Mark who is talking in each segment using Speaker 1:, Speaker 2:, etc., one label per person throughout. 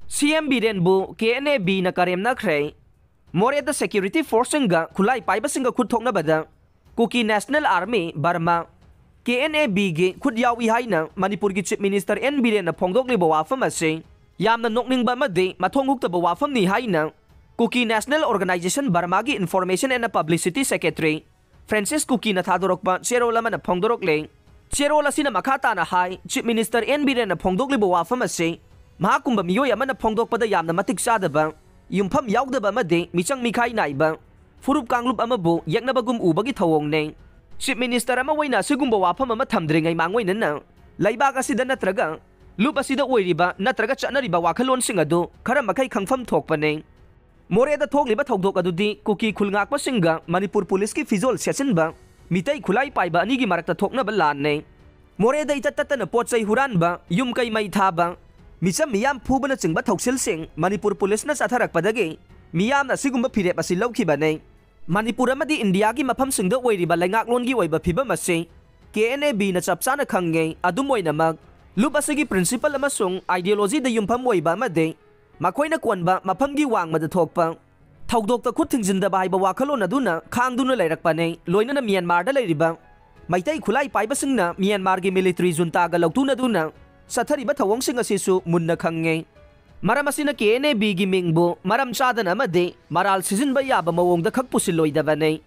Speaker 1: CM Birenbu KNAB na karemnakre Moreada Security Force nga kulay paibasinga kuthoknabada Kuki National Army Burma KNAB gi khudyawi haina Manipur gi Chief Minister N Biren na phongdokliba wafam ase yamna nokningba made mathonghukta wafam ni haina Kuki National Organization Burma gi Information and Publicity Secretary Francis Kuki na thadorokpa cherola man phongdorokle cherola sina makhata na hai Chief Minister N Biren na phongdokliba wafam ase Mahakumba miyoy amana phongdokpada yamna matik sadaba yumpham yaudaba made michang mikhai naiba furup kanglup amabu yaknabagum ubagi thawong ne Chief Minister ama waina sigumba wafam ama thamdringai mangwaina na laibak asida natraga lup asida oiriba natraga chanariba wakhalon sing adu khara makai khangfam thokpa ne Moreada thokliba thawdok adudi Kuki khulngakpa singa Manipur Police ki fizol sesinba mitai khulai paiba ani gi marakta thoknaba lan ne Moreada itattatana potsai huranba yum kai mai thaba Misam miyam phubana chingba thoksil sing Manipur Police na satharak padagi miyam na sigumba phirep asi lawkhiba nei Manipur amadi India gi mafam singda oiriba laingaklon gi oiba phibam ase KNAB na chapchana khange adum oina mag lup asigi principle amasung ideology da yumpham oiba amade makoina konba mafam gi wangmada thokpa thawdokta khut thingjinda bai ba wakhalon aduna khangduna leirakpa nei loina na Myanmar da leiriba maitai khulai paiba singna Myanmar gi military junta ga lautuna duna Sathariba thawong sing asisu munna khange maram asina KNAB gi mingbu maram chadana amade maral sizinba yaba mawongda khak pusiloidaba nei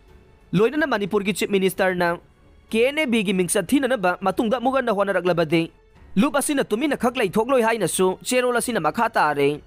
Speaker 1: loina na Manipur gi Chief Minister na KNAB gi mingsa thina ba matungda mugan na honaraglabade lup asina tumina khak lai thokloi haina su cherola sina makhata are